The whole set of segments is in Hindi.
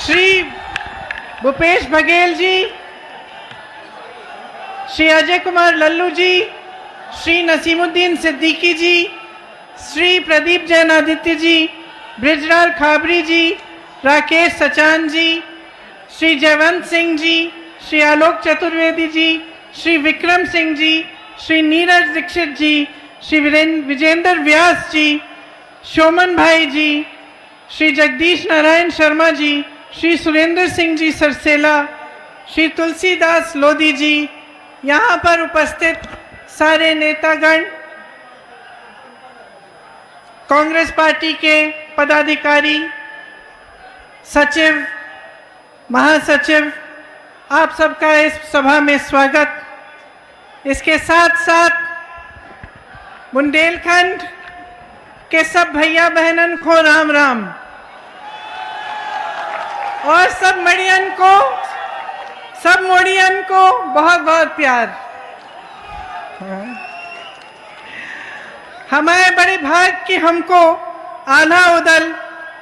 श्री भूपेश बघेल जी, श्री अजय कुमार लल्लू जी, श्री नसीमुद्दीन सिद्दीकी जी, श्री प्रदीप जैन आदित्य जी, ब्रिजलाल खाबरी जी, राकेश सचान जी, श्री जयवंत सिंह जी, श्री आलोक चतुर्वेदी जी, श्री विक्रम सिंह जी, श्री नीरज दीक्षित जी, श्री विजेंद्र व्यास जी, शोमन भाई जी, श्री जगदीश नारायण शर्मा जी, श्री सुरेंद्र सिंह जी सरसेला, श्री तुलसीदास लोधी जी, यहाँ पर उपस्थित सारे नेतागण, कांग्रेस पार्टी के पदाधिकारी, सचिव, महासचिव, आप सबका इस सभा में स्वागत। इसके साथ साथ बुंदेलखंड के सब भैया बहनन को राम राम और सब मोड़ियन को बहुत बहुत प्यार। हमारे बड़े भाग की हमको आल्हा उदल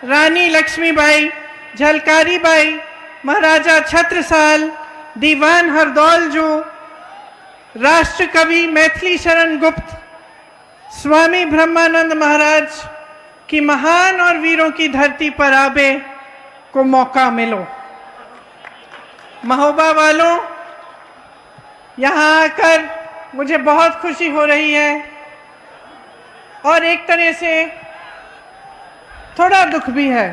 रानी लक्ष्मीबाई, झलकारी बाई, महाराजा छत्रसाल, दीवान हरदौल जो, राष्ट्र कवि मैथिली शरण गुप्त, स्वामी ब्रह्मानंद महाराज की महान और वीरों की धरती पर आबे को मौका मिलो। महोबा वालों, यहाँ आकर मुझे बहुत खुशी हो रही है और एक तरह से थोड़ा दुख भी है।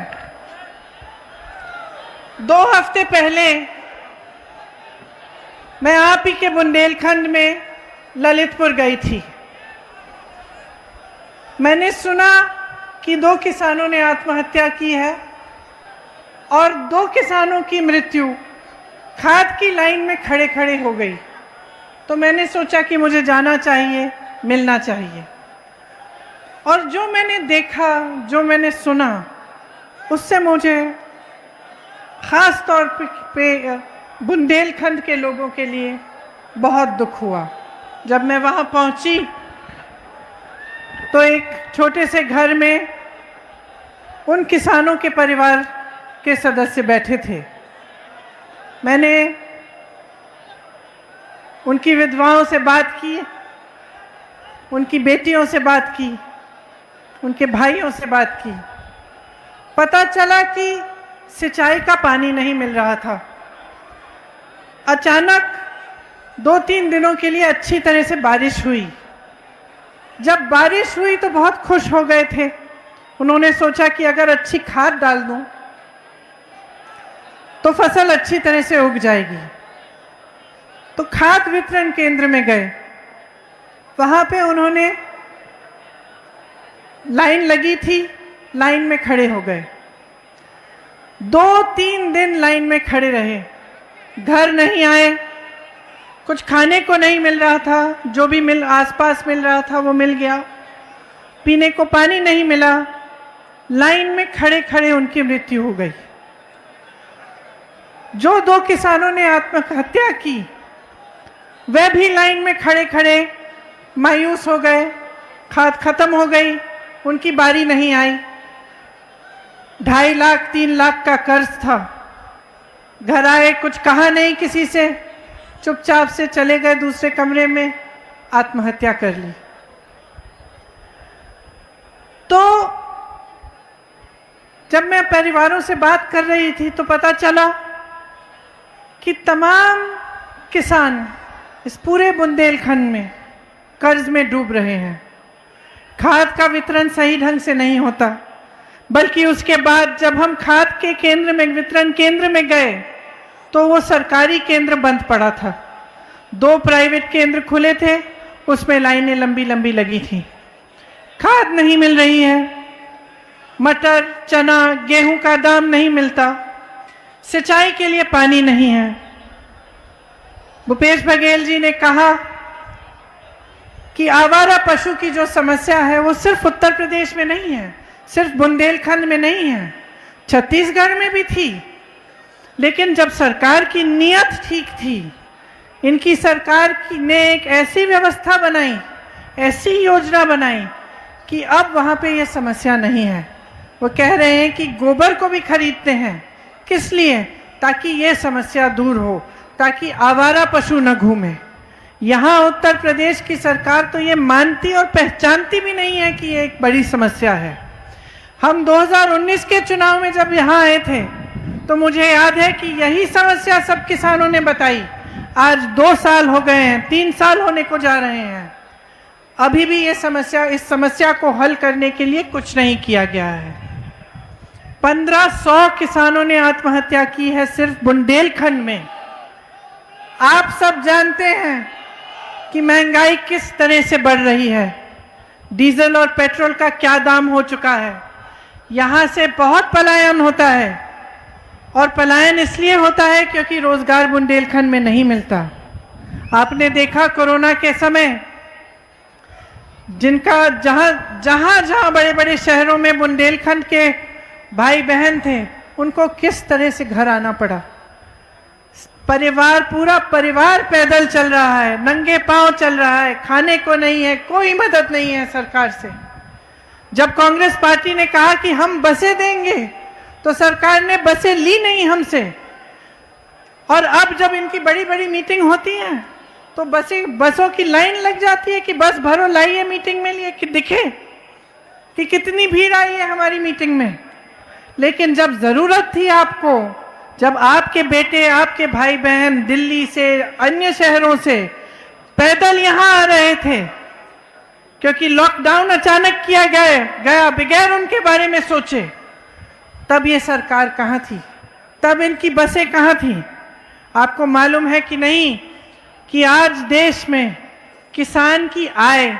2 हफ्ते पहले मैं आप ही के बुंदेलखंड में ललितपुर गई थी। मैंने सुना कि 2 किसानों ने आत्महत्या की है और 2 किसानों की मृत्यु खाद की लाइन में खड़े खड़े हो गई। तो मैंने सोचा कि मुझे जाना चाहिए, मिलना चाहिए। और जो मैंने देखा, जो मैंने सुना, उससे मुझे खास तौर पे बुंदेलखंड के लोगों के लिए बहुत दुख हुआ। जब मैं वहाँ पहुँची तो एक छोटे से घर में उन किसानों के परिवार के सदस्य बैठे थे। मैंने उनकी विधवाओं से बात की, उनकी बेटियों से बात की, उनके भाइयों से बात की। पता चला कि सिंचाई का पानी नहीं मिल रहा था। अचानक 2-3 दिनों के लिए अच्छी तरह से बारिश हुई। जब बारिश हुई तो बहुत खुश हो गए थे। उन्होंने सोचा कि अगर अच्छी खाद डाल दूं तो फसल अच्छी तरह से उग जाएगी। तो खाद वितरण केंद्र में गए। वहां पे उन्होंने लाइन लगी थी, लाइन में खड़े हो गए। 2-3 दिन लाइन में खड़े रहे। घर नहीं आए, कुछ खाने को नहीं मिल रहा था, जो भी आसपास मिल रहा था वो मिल गया। पीने को पानी नहीं मिला। लाइन में खड़े खड़े उनकी मृत्यु हो गई। जो 2 किसानों ने आत्महत्या की वह भी लाइन में खड़े खड़े मायूस हो गए। खाद खत्म हो गई, उनकी बारी नहीं आई। 2.5 लाख 3 लाख का कर्ज था। घर आए, कुछ कहा नहीं किसी से, चुपचाप से चले गए दूसरे कमरे में, आत्महत्या कर ली। तो जब मैं परिवारों से बात कर रही थी तो पता चला कि तमाम किसान इस पूरे बुंदेलखंड में कर्ज में डूब रहे हैं। खाद का वितरण सही ढंग से नहीं होता, बल्कि उसके बाद जब हम खाद के केंद्र में, वितरण केंद्र में गए तो वो सरकारी केंद्र बंद पड़ा था। 2 प्राइवेट केंद्र खुले थे, उसमें लाइनें लंबी लंबी लगी थी। खाद नहीं मिल रही है, मटर, चना, गेहूं का दाम नहीं मिलता, सिंचाई के लिए पानी नहीं है। भूपेश बघेल जी ने कहा कि आवारा पशु की जो समस्या है वो सिर्फ उत्तर प्रदेश में नहीं है, सिर्फ बुंदेलखंड में नहीं है, छत्तीसगढ़ में भी थी। लेकिन जब सरकार की नीयत ठीक थी, इनकी सरकार ने एक ऐसी व्यवस्था बनाई, ऐसी योजना बनाई कि अब वहाँ पे ये समस्या नहीं है। वो कह रहे हैं कि गोबर को भी खरीदते हैं, किस लिए? ताकि ये समस्या दूर हो, ताकि आवारा पशु न घूमे। यहाँ उत्तर प्रदेश की सरकार तो ये मानती और पहचानती भी नहीं है कि ये एक बड़ी समस्या है। हम 2019 के चुनाव में जब यहाँ आए थे तो मुझे याद है कि यही समस्या सब किसानों ने बताई। आज 2 साल हो गए हैं, 3 साल होने को जा रहे हैं, अभी भी इस समस्या को हल करने के लिए कुछ नहीं किया गया है। 1500 किसानों ने आत्महत्या की है सिर्फ बुंदेलखंड में। आप सब जानते हैं कि महंगाई किस तरह से बढ़ रही है, डीजल और पेट्रोल का क्या दाम हो चुका है। यहाँ से बहुत पलायन होता है, और पलायन इसलिए होता है क्योंकि रोजगार बुंदेलखंड में नहीं मिलता। आपने देखा कोरोना के समय जिनका जहां बड़े बड़े शहरों में बुंदेलखंड के भाई बहन थे, उनको किस तरह से घर आना पड़ा। पूरा परिवार पैदल चल रहा है, नंगे पांव चल रहा है, खाने को नहीं है, कोई मदद नहीं है सरकार से। जब कांग्रेस पार्टी ने कहा कि हम बसें देंगे तो सरकार ने बसें ली नहीं हमसे, और अब जब इनकी बड़ी बड़ी मीटिंग होती है तो बसों की लाइन लग जाती है कि बस भरो, लाइए मीटिंग में लिए कि दिखे कि कितनी भीड़ आई है हमारी मीटिंग में। लेकिन जब जरूरत थी आपको, जब आपके बेटे, आपके भाई बहन दिल्ली से, अन्य शहरों से पैदल यहाँ आ रहे थे क्योंकि लॉकडाउन अचानक किया गया बगैर उनके बारे में सोचे, तब ये सरकार कहाँ थी? तब इनकी बसें कहाँ थी? आपको मालूम है कि नहीं कि आज देश में किसान की आय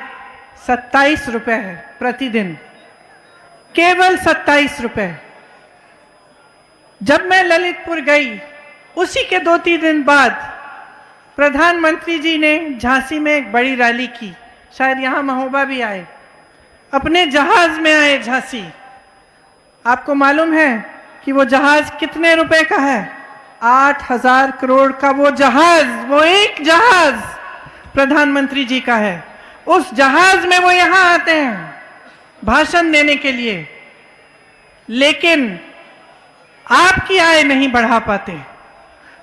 27 रुपए है प्रतिदिन, केवल 27 रुपए। जब मैं ललितपुर गई, उसी के 2-3 दिन बाद प्रधानमंत्री जी ने झांसी में एक बड़ी रैली की, शायद यहाँ महोबा भी आए, अपने जहाज में आए झांसी। आपको मालूम है कि वो जहाज कितने रुपए का है? 8,000 करोड़ का वो जहाज, वो एक जहाज प्रधानमंत्री जी का है। उस जहाज में वो यहाँ आते हैं भाषण देने के लिए, लेकिन आपकी आय नहीं बढ़ा पाते।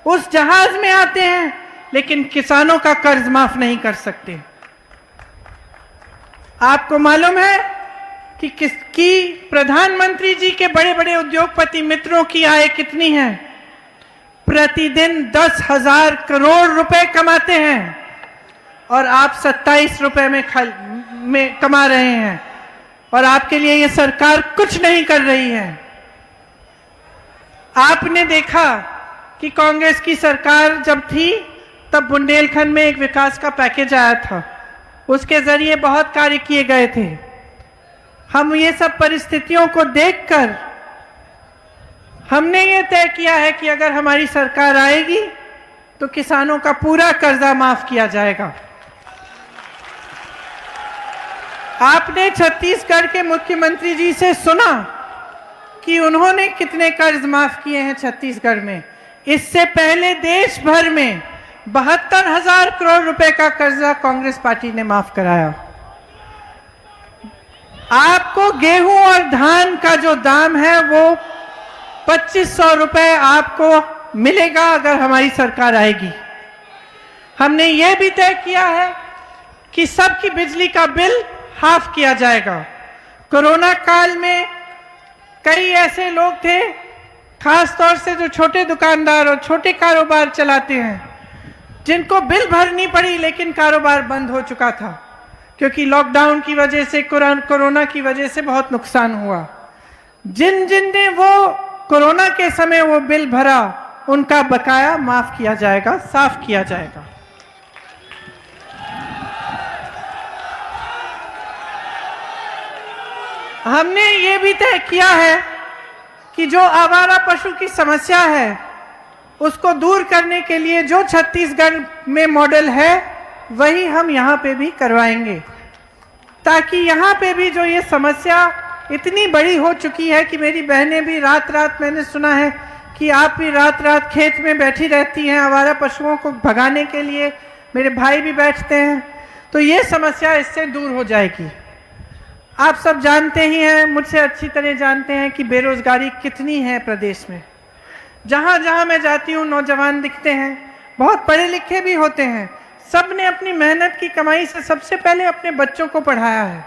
उस जहाज में आते हैं लेकिन किसानों का कर्ज माफ नहीं कर सकते। आपको मालूम है कि प्रधानमंत्री जी के बड़े बड़े उद्योगपति मित्रों की आय कितनी है? प्रतिदिन 10,000 करोड़ रुपए कमाते हैं, और आप 27 रुपए में कमा रहे हैं, और आपके लिए ये सरकार कुछ नहीं कर रही है। आपने देखा कि कांग्रेस की सरकार जब थी तब बुंदेलखंड में एक विकास का पैकेज आया था, उसके जरिए बहुत कार्य किए गए थे। हम ये सब परिस्थितियों को देखकर हमने ये तय किया है कि अगर हमारी सरकार आएगी तो किसानों का पूरा कर्जा माफ किया जाएगा। आपने छत्तीसगढ़ के मुख्यमंत्री जी से सुना कि उन्होंने कितने कर्ज माफ किए हैं छत्तीसगढ़ में। इससे पहले देश भर में 72,000 करोड़ रुपए का कर्जा कांग्रेस पार्टी ने माफ कराया। आपको गेहूं और धान का जो दाम है वो 2500 रुपए आपको मिलेगा अगर हमारी सरकार आएगी। हमने ये भी तय किया है कि सबकी बिजली का बिल हाफ किया जाएगा। कोरोना काल में कई ऐसे लोग थे, खास तौर से जो छोटे दुकानदार और छोटे कारोबार चलाते हैं, जिनको बिल भरनी पड़ी लेकिन कारोबार बंद हो चुका था क्योंकि लॉकडाउन की वजह से, कोरोना की वजह से बहुत नुकसान हुआ। जिन ने वो कोरोना के समय वो बिल भरा, उनका बकाया माफ किया जाएगा, साफ किया जाएगा। हमने ये भी तय किया है कि जो आवारा पशु की समस्या है उसको दूर करने के लिए जो छत्तीसगढ़ में मॉडल है वही हम यहाँ पे भी करवाएंगे, ताकि यहाँ पे भी जो ये समस्या इतनी बड़ी हो चुकी है कि मेरी बहनें भी रात रात, मैंने सुना है कि आप भी रात रात खेत में बैठी रहती हैं आवारा पशुओं को भगाने के लिए, मेरे भाई भी बैठते हैं, तो ये समस्या इससे दूर हो जाएगी। आप सब जानते ही हैं, मुझसे अच्छी तरह जानते हैं कि बेरोजगारी कितनी है प्रदेश में। जहाँ जहाँ मैं जाती हूँ नौजवान दिखते हैं, बहुत पढ़े लिखे भी होते हैं। सब ने अपनी मेहनत की कमाई से सबसे पहले अपने बच्चों को पढ़ाया है।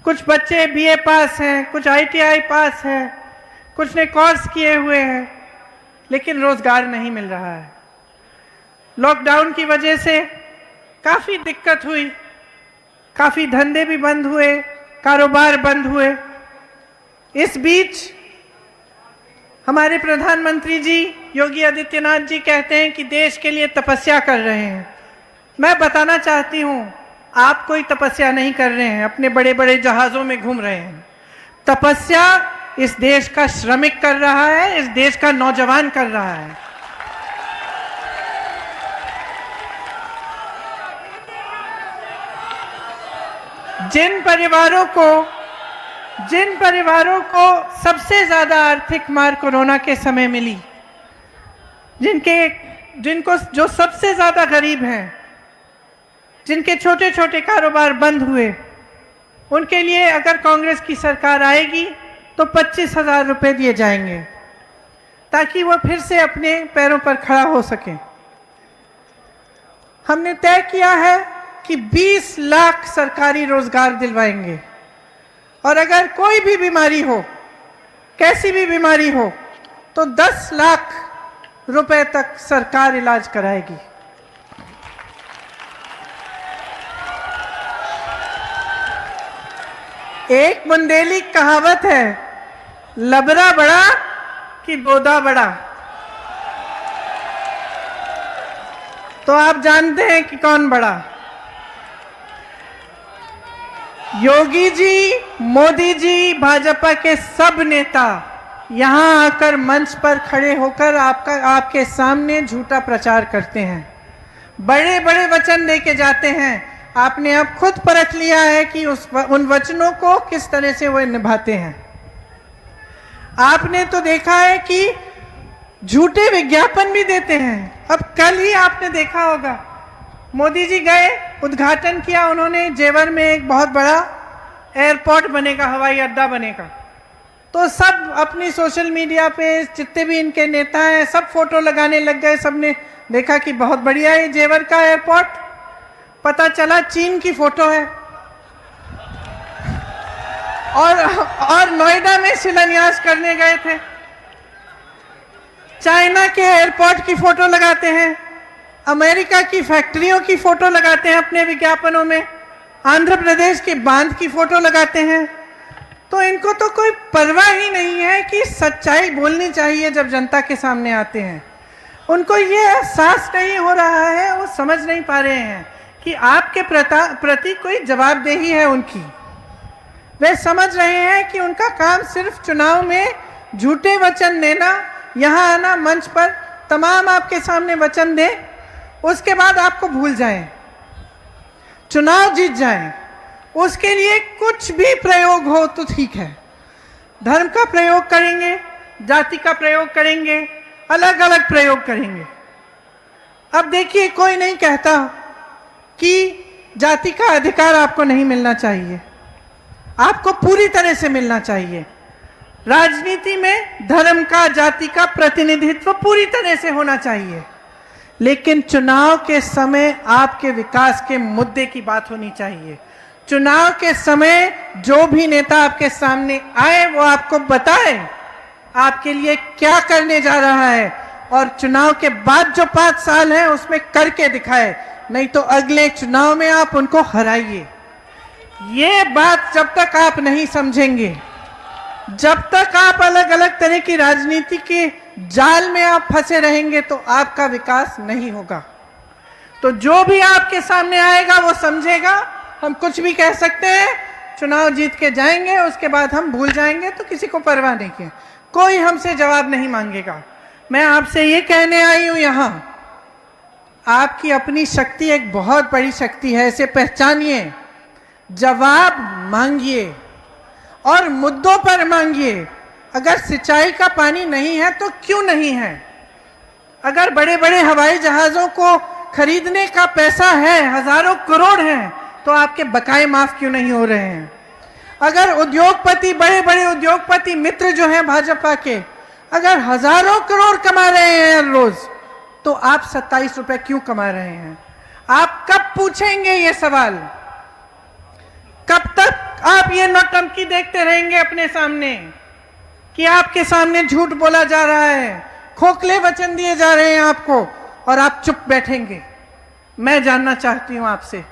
कुछ बच्चे बीए पास हैं, कुछ आईटीआई पास हैं, कुछ ने कोर्स किए हुए हैं, लेकिन रोजगार नहीं मिल रहा है। लॉकडाउन की वजह से काफ़ी दिक्कत हुई, काफ़ी धंधे भी बंद हुए, कारोबार बंद हुए। इस बीच हमारे प्रधानमंत्री जी योगी आदित्यनाथ जी कहते हैं कि देश के लिए तपस्या कर रहे हैं। मैं बताना चाहती हूँ, आप कोई तपस्या नहीं कर रहे हैं, अपने बड़े बड़े जहाज़ों में घूम रहे हैं। तपस्या इस देश का श्रमिक कर रहा है, इस देश का नौजवान कर रहा है। जिन परिवारों को सबसे ज्यादा आर्थिक मार कोरोना के समय मिली, जिनको जो सबसे ज्यादा गरीब हैं, जिनके छोटे छोटे कारोबार बंद हुए, उनके लिए अगर कांग्रेस की सरकार आएगी तो 25,000 रुपए दिए जाएंगे ताकि वो फिर से अपने पैरों पर खड़ा हो सके। हमने तय किया है कि 20 लाख सरकारी रोजगार दिलवाएंगे, और अगर कोई भी बीमारी हो, कैसी भी बीमारी हो, तो 10 लाख रुपए तक सरकार इलाज कराएगी। एक बुंदेली कहावत है, लबरा बड़ा कि बोदा बड़ा। तो आप जानते हैं कि कौन बड़ा। योगी जी, मोदी जी, भाजपा के सब नेता यहां आकर मंच पर खड़े होकर आपके सामने झूठा प्रचार करते हैं, बड़े बड़े वचन देके जाते हैं। आपने अब खुद परख लिया है कि उन वचनों को किस तरह से वो निभाते हैं। आपने तो देखा है कि झूठे विज्ञापन भी देते हैं। अब कल ही आपने देखा होगा, मोदी जी गए, उद्घाटन किया उन्होंने, जेवर में एक बहुत बड़ा एयरपोर्ट बनेगा, हवाई अड्डा बनेगा। तो सब अपनी सोशल मीडिया पे जितने भी इनके नेता हैं सब फोटो लगाने लग गए। सबने देखा कि बहुत बढ़िया है जेवर का एयरपोर्ट। पता चला चीन की फोटो है, और नोएडा में शिलान्यास करने गए थे। चाइना के एयरपोर्ट की फोटो लगाते हैं, अमेरिका की फैक्ट्रियों की फोटो लगाते हैं अपने विज्ञापनों में, आंध्र प्रदेश के बांध की फोटो लगाते हैं। तो इनको तो कोई परवाह ही नहीं है कि सच्चाई बोलनी चाहिए जब जनता के सामने आते हैं। उनको ये एहसास नहीं हो रहा है, वो समझ नहीं पा रहे हैं कि आपके प्रति कोई जवाबदेही है उनकी। वे समझ रहे हैं कि उनका काम सिर्फ चुनाव में झूठे वचन देना, यहाँ आना, मंच पर तमाम आपके सामने वचन दें, उसके बाद आपको भूल जाएं, चुनाव जीत जाएं। उसके लिए कुछ भी प्रयोग हो तो ठीक है, धर्म का प्रयोग करेंगे, जाति का प्रयोग करेंगे, अलग अलग प्रयोग करेंगे। अब देखिए, कोई नहीं कहता कि जाति का अधिकार आपको नहीं मिलना चाहिए, आपको पूरी तरह से मिलना चाहिए। राजनीति में धर्म का, जाति का प्रतिनिधित्व पूरी तरह से होना चाहिए, लेकिन चुनाव के समय आपके विकास के मुद्दे की बात होनी चाहिए। चुनाव के समय जो भी नेता आपके सामने आए वो आपको बताए आपके लिए क्या करने जा रहा है, और चुनाव के बाद जो 5 साल हैं उसमें करके दिखाए, नहीं तो अगले चुनाव में आप उनको हराइए। ये बात जब तक आप नहीं समझेंगे, जब तक आप अलग अलग तरह की राजनीति के जाल में आप फंसे रहेंगे, तो आपका विकास नहीं होगा। तो जो भी आपके सामने आएगा वो समझेगा हम कुछ भी कह सकते हैं, चुनाव जीत के जाएंगे, उसके बाद हम भूल जाएंगे, तो किसी को परवाह नहीं है, कोई हमसे जवाब नहीं मांगेगा। मैं आपसे ये कहने आई हूं, यहां आपकी अपनी शक्ति एक बहुत बड़ी शक्ति है, इसे पहचानिए, जवाब मांगिए और मुद्दों पर मांगिए। अगर सिंचाई का पानी नहीं है तो क्यों नहीं है? अगर बड़े बड़े हवाई जहाजों को खरीदने का पैसा है, हजारों करोड़ हैं, तो आपके बकाए माफ क्यों नहीं हो रहे हैं? अगर उद्योगपति, बड़े बड़े उद्योगपति मित्र जो हैं भाजपा के, अगर हजारों करोड़ कमा रहे हैं हर रोज, तो आप 27 रुपए क्यों कमा रहे हैं? आप कब पूछेंगे ये सवाल? कब तक आप ये नौटंकी देखते रहेंगे अपने सामने कि आपके सामने झूठ बोला जा रहा है, खोखले वचन दिए जा रहे हैं आपको, और आप चुप बैठेंगे? मैं जानना चाहती हूं आपसे,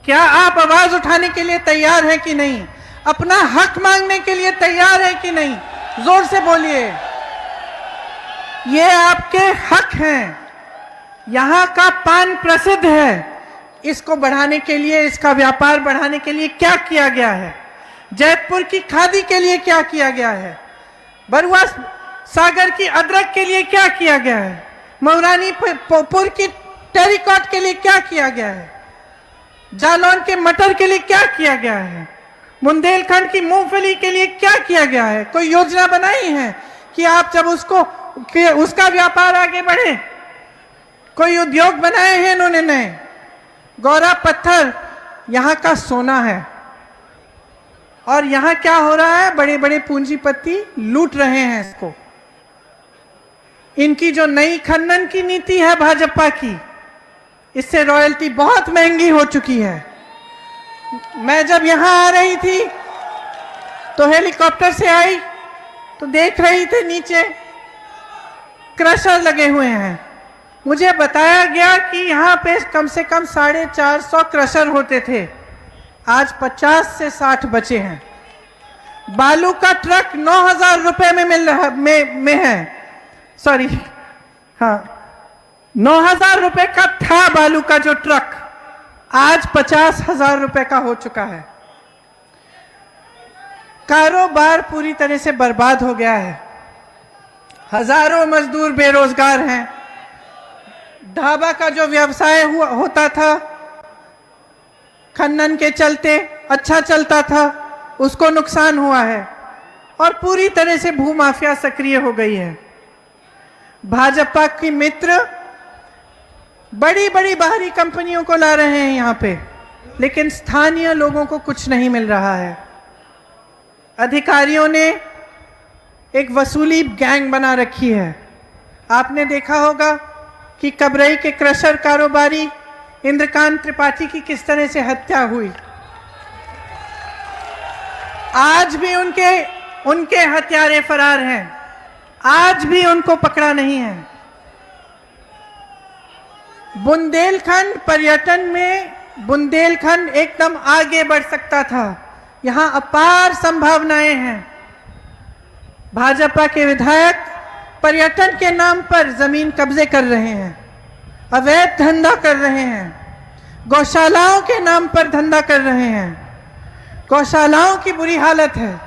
क्या आप आवाज उठाने के लिए तैयार हैं कि नहीं? अपना हक मांगने के लिए तैयार हैं कि नहीं? जोर से बोलिए। ये आपके हक हैं। यहां का पान प्रसिद्ध है, इसको बढ़ाने के लिए, इसका व्यापार बढ़ाने के लिए क्या किया गया है? जयपुर की खादी के लिए क्या किया गया है? बरुआ सागर की अदरक के लिए क्या किया गया है? मऊरानीपुर की टेरिकॉट के लिए क्या किया गया है? जालौन के मटर के लिए क्या किया गया है? बुंदेलखंड की मूंगफली के लिए क्या किया गया है? कोई योजना बनाई है कि आप जब उसका व्यापार आगे बढ़े? कोई उद्योग बनाए हैं इन्होंने नए? गौरा पत्थर यहां का सोना है, और यहां क्या हो रहा है? बड़े बड़े पूंजीपति लूट रहे हैं इसको। इनकी जो नई खनन की नीति है भाजपा की, इससे रॉयल्टी बहुत महंगी हो चुकी है। मैं जब यहां आ रही थी तो हेलीकॉप्टर से आई तो देख रही थी नीचे क्रशर लगे हुए हैं। मुझे बताया गया कि यहाँ पे कम से कम 450 क्रशर होते थे, आज 50 से 60 बचे हैं। बालू का ट्रक 9,000 रुपए में मिल रहा में है, सॉरी, हाँ, 9,000 रुपए का था बालू का जो ट्रक, आज 50,000 रुपए का हो चुका है। कारोबार पूरी तरह से बर्बाद हो गया है। हजारों मजदूर बेरोजगार हैं। ढाबा का जो व्यवसाय होता था, खनन के चलते अच्छा चलता था, उसको नुकसान हुआ है, और पूरी तरह से भूमाफिया सक्रिय हो गई है। भाजपा की मित्र बड़ी बड़ी बाहरी कंपनियों को ला रहे हैं यहाँ पे, लेकिन स्थानीय लोगों को कुछ नहीं मिल रहा है। अधिकारियों ने एक वसूली गैंग बना रखी है। आपने देखा होगा कि कबरई के क्रशर कारोबारी इंद्रकांत त्रिपाठी की किस तरह से हत्या हुई। आज भी उनके हत्यारे फरार हैं, आज भी उनको पकड़ा नहीं है। बुंदेलखंड पर्यटन में बुंदेलखंड एकदम आगे बढ़ सकता था। यहां अपार संभावनाएं हैं। भाजपा के विधायक पर्यटन के नाम पर जमीन कब्जे कर रहे हैं, अवैध धंधा कर रहे हैं, गौशालाओं के नाम पर धंधा कर रहे हैं। गौशालाओं की बुरी हालत है।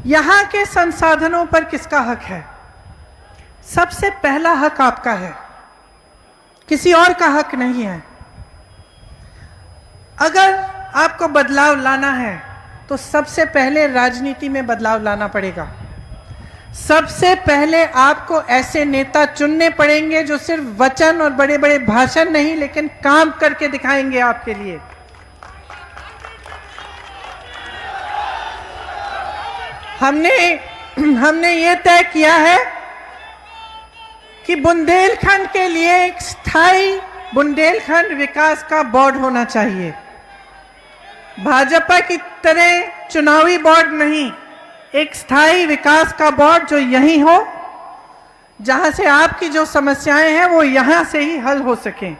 यहां के संसाधनों पर किसका हक है? सबसे पहला हक आपका है, किसी और का हक नहीं है। अगर आपको बदलाव लाना है तो सबसे पहले राजनीति में बदलाव लाना पड़ेगा। सबसे पहले आपको ऐसे नेता चुनने पड़ेंगे जो सिर्फ वचन और बड़े बड़े भाषण नहीं, लेकिन काम करके दिखाएंगे आपके लिए। हमने ये तय किया है कि बुंदेलखंड के लिए एक स्थायी बुंदेलखंड विकास का बोर्ड होना चाहिए। भाजपा की तरह चुनावी बोर्ड नहीं, एक स्थायी विकास का बोर्ड जो यही हो, जहां से आपकी जो समस्याएं हैं वो यहां से ही हल हो सकें।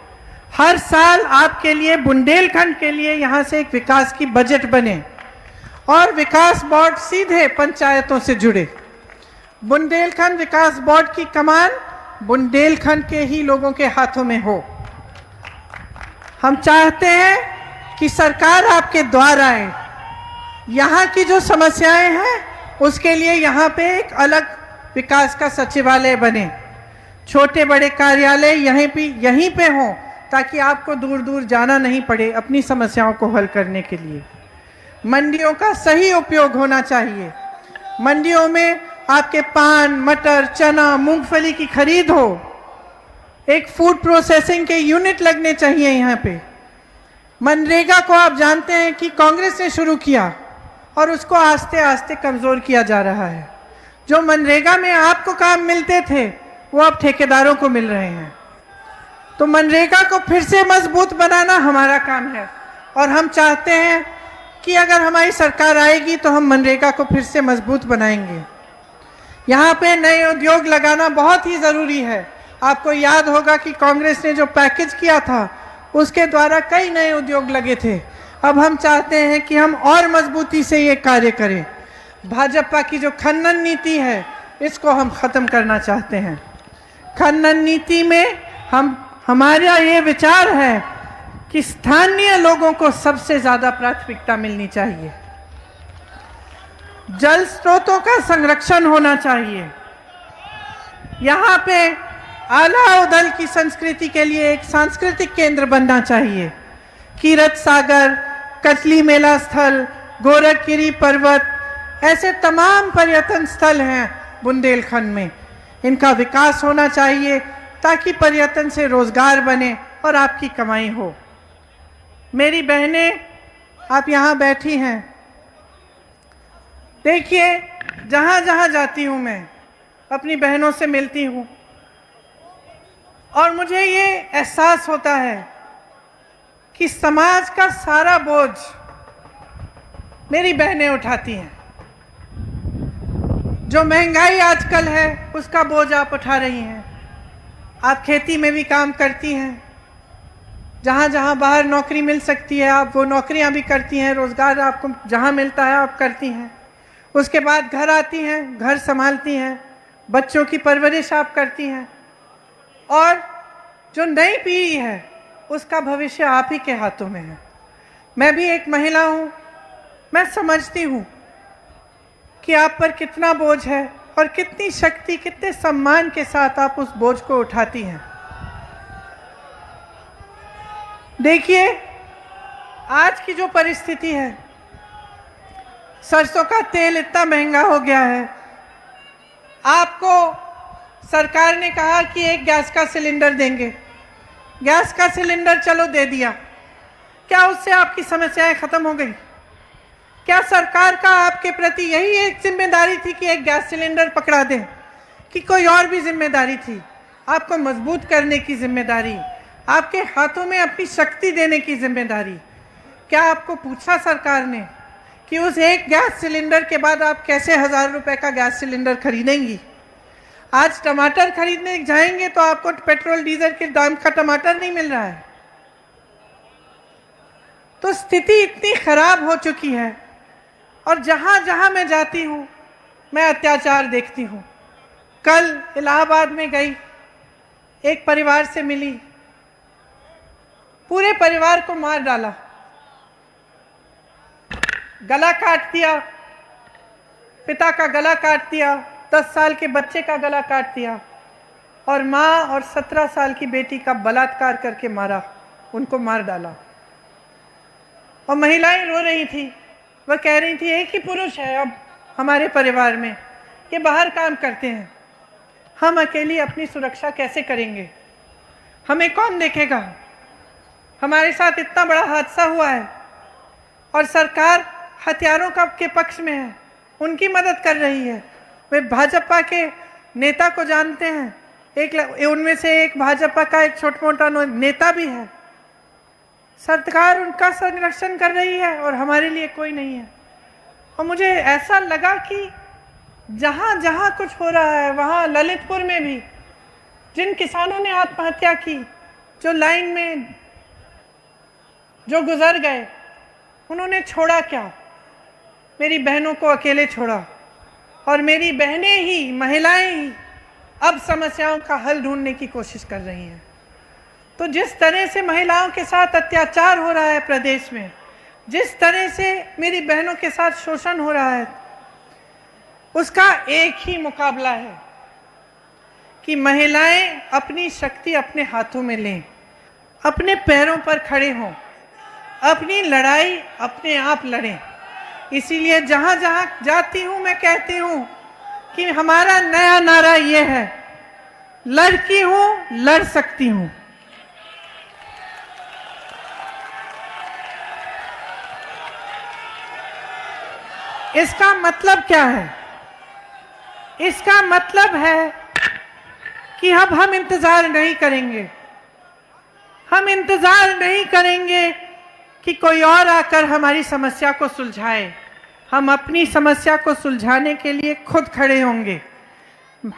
हर साल आपके लिए, बुंदेलखंड के लिए यहां से एक विकास की बजट बने, और विकास बोर्ड सीधे पंचायतों से जुड़े। बुंदेलखंड विकास बोर्ड की कमान बुंदेलखंड के ही लोगों के हाथों में हो। हम चाहते हैं कि सरकार आपके द्वार आए। यहाँ की जो समस्याएं हैं उसके लिए यहाँ पे एक अलग विकास का सचिवालय बने, छोटे बड़े कार्यालय यहीं पे हों, ताकि आपको दूर दूर जाना नहीं पड़े अपनी समस्याओं को हल करने के लिए। मंडियों का सही उपयोग होना चाहिए। मंडियों में आपके पान, मटर, चना, मूंगफली की खरीद हो। एक फूड प्रोसेसिंग के यूनिट लगने चाहिए यहाँ पे। मनरेगा को आप जानते हैं कि कांग्रेस ने शुरू किया, और उसको आस्ते आस्ते कमज़ोर किया जा रहा है। जो मनरेगा में आपको काम मिलते थे वो अब ठेकेदारों को मिल रहे हैं। तो मनरेगा को फिर से मजबूत बनाना हमारा काम है और हम चाहते हैं कि अगर हमारी सरकार आएगी तो हम मनरेगा को फिर से मजबूत बनाएंगे। यहाँ पे नए उद्योग लगाना बहुत ही ज़रूरी है। आपको याद होगा कि कांग्रेस ने जो पैकेज किया था उसके द्वारा कई नए उद्योग लगे थे। अब हम चाहते हैं कि हम और मजबूती से ये कार्य करें। भाजपा की जो खनन नीति है इसको हम ख़त्म करना चाहते हैं। खनन नीति में हमारा ये विचार है कि स्थानीय लोगों को सबसे ज़्यादा प्राथमिकता मिलनी चाहिए। जल स्रोतों का संरक्षण होना चाहिए। यहाँ पे आला उदल की संस्कृति के लिए एक सांस्कृतिक केंद्र बनना चाहिए। कीरत सागर, कचली मेला स्थल, गोरखगिरी पर्वत, ऐसे तमाम पर्यटन स्थल हैं बुंदेलखंड में। इनका विकास होना चाहिए ताकि पर्यटन से रोजगार बने और आपकी कमाई हो। मेरी बहनें आप यहाँ बैठी हैं, देखिए जहाँ जहाँ जाती हूँ मैं अपनी बहनों से मिलती हूँ और मुझे ये एहसास होता है कि समाज का सारा बोझ मेरी बहनें उठाती हैं। जो महंगाई आजकल है उसका बोझ आप उठा रही हैं। आप खेती में भी काम करती हैं, जहाँ जहाँ बाहर नौकरी मिल सकती है आप वो नौकरियाँ भी करती हैं, रोज़गार आपको जहाँ मिलता है आप करती हैं। उसके बाद घर आती हैं, घर संभालती हैं, बच्चों की परवरिश आप करती हैं और जो नई पीढ़ी है उसका भविष्य आप ही के हाथों में है। मैं भी एक महिला हूँ, मैं समझती हूँ कि आप पर कितना बोझ है और कितनी शक्ति, कितने सम्मान के साथ आप उस बोझ को उठाती हैं। देखिए आज की जो परिस्थिति है, सरसों का तेल इतना महंगा हो गया है। आपको सरकार ने कहा कि एक गैस का सिलेंडर देंगे, गैस का सिलेंडर चलो दे दिया। क्या उससे आपकी समस्याएं खत्म हो गई? क्या सरकार का आपके प्रति यही एक जिम्मेदारी थी कि एक गैस सिलेंडर पकड़ा दें, कि कोई और भी जिम्मेदारी थी? आपको मजबूत करने की जिम्मेदारी, आपके हाथों में अपनी शक्ति देने की जिम्मेदारी। क्या आपको पूछा सरकार ने कि उस एक गैस सिलेंडर के बाद आप कैसे 1000 रुपए का गैस सिलेंडर खरीदेंगी? आज टमाटर खरीदने जाएंगे तो आपको पेट्रोल डीजल के दाम का टमाटर नहीं मिल रहा है। तो स्थिति इतनी खराब हो चुकी है और जहां जहां मैं जाती हूं मैं अत्याचार देखती हूं। कल इलाहाबाद में गई, एक परिवार से मिली, पूरे परिवार को मार डाला, गला काट दिया, पिता का गला काट दिया, 10 साल के बच्चे का गला काट दिया और माँ और 17 साल की बेटी का बलात्कार करके मारा, उनको मार डाला। और महिलाएं रो रही थी, वह कह रही थी एक ही पुरुष है अब हमारे परिवार में, ये बाहर काम करते हैं, हम अकेली अपनी सुरक्षा कैसे करेंगे? हमें कौन देखेगा? हमारे साथ इतना बड़ा हादसा हुआ है और सरकार हथियारों के पक्ष में है, उनकी मदद कर रही है। वे भाजपा के नेता को जानते हैं, उनमें से एक भाजपा का एक छोटा मोटा नेता भी है। सरकार उनका संरक्षण कर रही है और हमारे लिए कोई नहीं है। और मुझे ऐसा लगा कि जहाँ जहाँ कुछ हो रहा है वहाँ ललितपुर में भी जिन किसानों ने आत्महत्या की, जो लाइन में जो गुजर गए, उन्होंने छोड़ा क्या? मेरी बहनों को अकेले छोड़ा और मेरी बहनें ही, महिलाएं ही अब समस्याओं का हल ढूंढने की कोशिश कर रही हैं। तो जिस तरह से महिलाओं के साथ अत्याचार हो रहा है प्रदेश में, जिस तरह से मेरी बहनों के साथ शोषण हो रहा है, उसका एक ही मुकाबला है कि महिलाएं अपनी शक्ति अपने हाथों में लें, अपने पैरों पर खड़े हों, अपनी लड़ाई अपने आप लड़ें। इसीलिए जहाँ जहाँ जाती हूँ मैं कहती हूँ कि हमारा नया नारा ये है, लड़की हूँ, लड़ सकती हूँ। इसका मतलब क्या है? इसका मतलब है कि अब हम इंतजार नहीं करेंगे। हम इंतजार नहीं करेंगे कि कोई और आकर हमारी समस्या को सुलझाए। हम अपनी समस्या को सुलझाने के लिए खुद खड़े होंगे।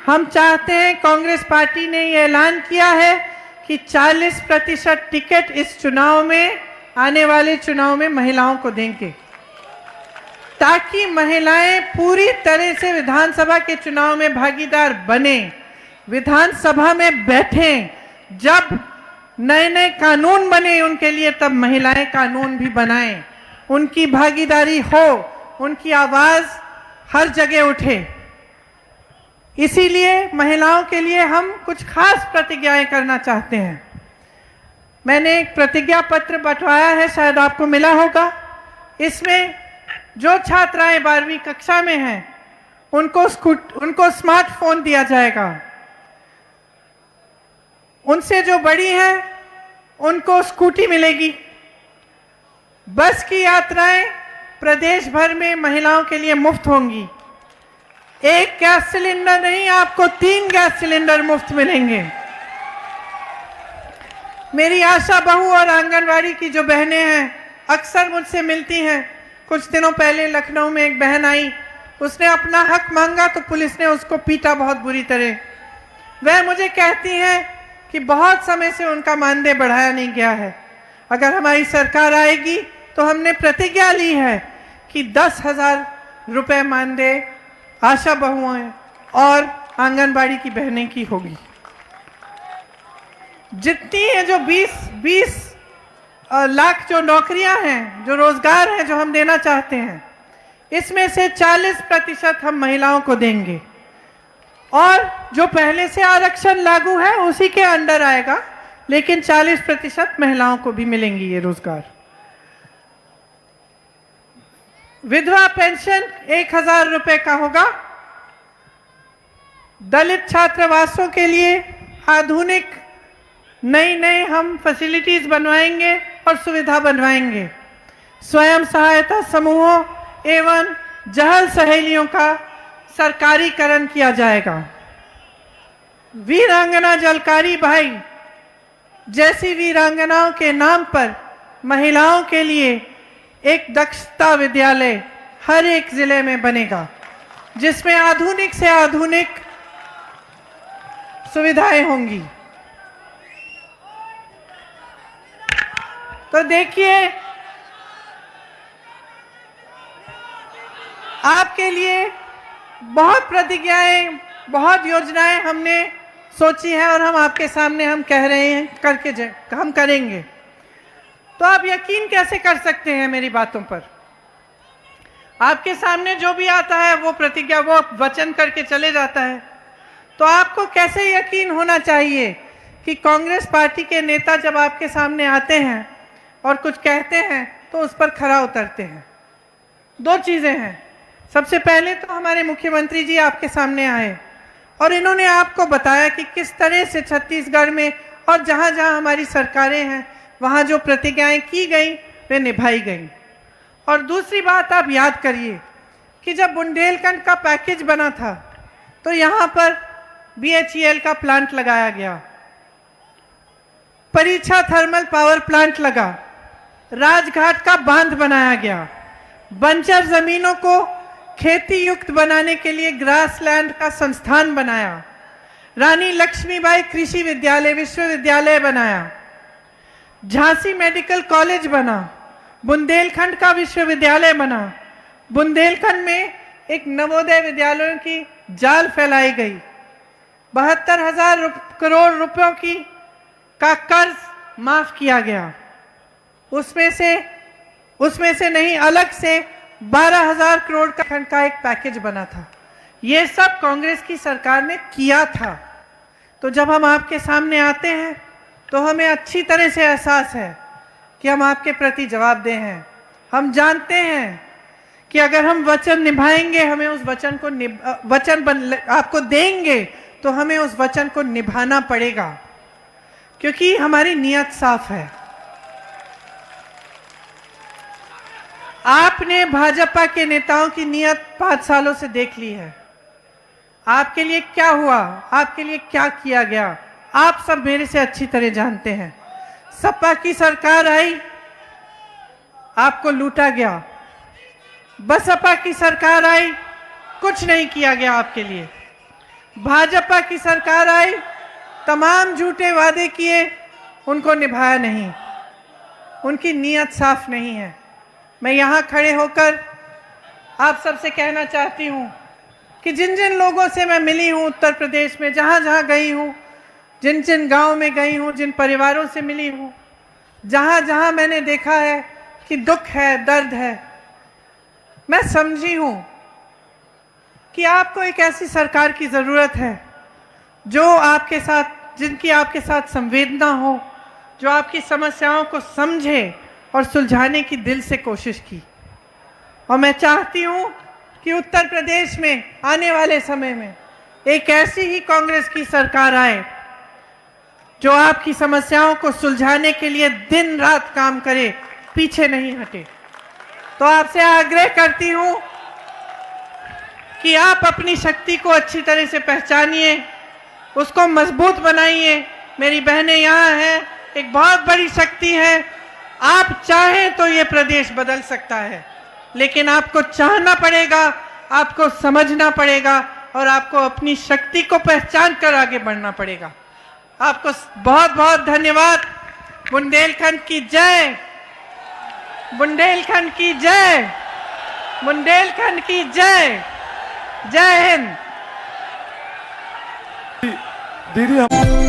हम चाहते हैं, कांग्रेस पार्टी ने ये ऐलान किया है कि 40% टिकट इस चुनाव में, आने वाले चुनाव में महिलाओं को देंगे, ताकि महिलाएं पूरी तरह से विधानसभा के चुनाव में भागीदार बने, विधानसभा में बैठें। जब नए नए कानून बने उनके लिए, तब महिलाएं कानून भी बनाएं, उनकी भागीदारी हो, उनकी आवाज हर जगह उठे। इसीलिए महिलाओं के लिए हम कुछ खास प्रतिज्ञाएं करना चाहते हैं। मैंने एक प्रतिज्ञा पत्र बंटवाया है, शायद आपको मिला होगा। इसमें जो छात्राएं 12वीं कक्षा में हैं उनको स्मार्टफोन दिया जाएगा। उनसे जो बड़ी हैं उनको स्कूटी मिलेगी। बस की यात्राएं प्रदेश भर में महिलाओं के लिए मुफ्त होंगी। एक गैस सिलेंडर नहीं, आपको 3 गैस सिलेंडर मुफ्त मिलेंगे। मेरी आशा बहू और आंगनवाड़ी की जो बहनें हैं अक्सर मुझसे मिलती हैं। कुछ दिनों पहले लखनऊ में एक बहन आई, उसने अपना हक मांगा तो पुलिस ने उसको पीटा बहुत बुरी तरह। वह मुझे कहती हैं कि बहुत समय से उनका मानदेय बढ़ाया नहीं गया है। अगर हमारी सरकार आएगी तो हमने प्रतिज्ञा ली है कि 10,000 रुपए मानदेय आशा बहुओं और आंगनबाड़ी की बहनें की होगी। जितनी है जो 20 लाख जो नौकरियां हैं, जो रोजगार हैं, जो हम देना चाहते हैं, इसमें से 40% हम महिलाओं को देंगे। और जो पहले से आरक्षण लागू है उसी के अंडर आएगा, लेकिन 40% महिलाओं को भी मिलेंगी ये रोजगार। विधवा पेंशन 1,000 रुपए का होगा। दलित छात्रावासों के लिए आधुनिक नई हम फैसिलिटीज बनवाएंगे और सुविधा बनवाएंगे। स्वयं सहायता समूहों एवं जहल सहेलियों का सरकारीकरण किया जाएगा। वीरांगना जलकारी भाई जैसी वीरांगनाओं के नाम पर महिलाओं के लिए एक दक्षता विद्यालय हर एक जिले में बनेगा, जिसमें आधुनिक से आधुनिक सुविधाएं होंगी। तो देखिए, आपके लिए बहुत प्रतिज्ञाएं, बहुत योजनाएं हमने सोची है और हम आपके सामने हम कह रहे हैं हम करेंगे। तो आप यकीन कैसे कर सकते हैं मेरी बातों पर? आपके सामने जो भी आता है वो प्रतिज्ञा, वो वचन करके चले जाता है। तो आपको कैसे यकीन होना चाहिए कि कांग्रेस पार्टी के नेता जब आपके सामने आते हैं और कुछ कहते हैं तो उस पर खरा उतरते हैं। 2 चीजें हैं। सबसे पहले तो हमारे मुख्यमंत्री जी आपके सामने आए और इन्होंने आपको बताया कि किस तरह से छत्तीसगढ़ में और जहां जहां हमारी सरकारें हैं वहां जो प्रतिज्ञाएं की गई वे निभाई गई। और दूसरी बात आप याद करिए कि जब बुंदेलखंड का पैकेज बना था तो यहां पर BHEL का प्लांट लगाया गया, परीक्षा थर्मल पावर प्लांट लगा, राजघाट का बांध बनाया गया, बंजर जमीनों को खेती युक्त बनाने के लिए ग्रासलैंड का संस्थान बनाया, रानी लक्ष्मीबाई कृषि विद्यालय विश्वविद्यालय बनाया, झांसी मेडिकल कॉलेज बना, बुंदेलखंड का विश्वविद्यालय बना। बुंदेलखंड में एक नवोदय विद्यालयों की जाल फैलाई गई। 72,000 करोड़ रुपयों का कर्ज माफ किया गया। उसमें से नहीं, अलग से 12,000 करोड़ का एक पैकेज बना था। ये सब कांग्रेस की सरकार ने किया था। तो जब हम आपके सामने आते हैं तो हमें अच्छी तरह से एहसास है कि हम आपके प्रति जवाबदेह हैं। हम जानते हैं कि अगर हम वचन निभाएंगे, हमें उस वचन को आपको देंगे तो हमें उस वचन को निभाना पड़ेगा, क्योंकि हमारी नीयत साफ है। आपने भाजपा के नेताओं की नीयत 5 सालों से देख ली है। आपके लिए क्या हुआ, आपके लिए क्या किया गया, आप सब मेरे से अच्छी तरह जानते हैं। सपा की सरकार आई, आपको लूटा गया। बसपा की सरकार आई, कुछ नहीं किया गया आपके लिए। भाजपा की सरकार आई, तमाम झूठे वादे किए, उनको निभाया नहीं। उनकी नीयत साफ नहीं है। मैं यहाँ खड़े होकर आप सबसे कहना चाहती हूँ कि जिन जिन लोगों से मैं मिली हूँ उत्तर प्रदेश में, जहाँ जहाँ गई हूँ, जिन जिन गांव में गई हूँ, जिन परिवारों से मिली हूँ, जहाँ जहाँ मैंने देखा है कि दुख है, दर्द है, मैं समझी हूँ कि आपको एक ऐसी सरकार की ज़रूरत है जो आपके साथ, जिनकी आपके साथ संवेदना हो, जो आपकी समस्याओं को समझे और सुलझाने की दिल से कोशिश की। और मैं चाहती हूँ कि उत्तर प्रदेश में आने वाले समय में एक ऐसी ही कांग्रेस की सरकार आए जो आपकी समस्याओं को सुलझाने के लिए दिन रात काम करे, पीछे नहीं हटे। तो आपसे आग्रह करती हूँ कि आप अपनी शक्ति को अच्छी तरह से पहचानिए, उसको मजबूत बनाइए। मेरी बहनें यहाँ हैं, एक बहुत बड़ी शक्ति है। आप चाहें तो ये प्रदेश बदल सकता है, लेकिन आपको चाहना पड़ेगा, आपको समझना पड़ेगा और आपको अपनी शक्ति को पहचान कर आगे बढ़ना पड़ेगा। आपको बहुत बहुत धन्यवाद। बुंदेलखंड की जय, बुंदेलखंड की जय, बुंदेलखंड की जय। जय हिंद। दीदी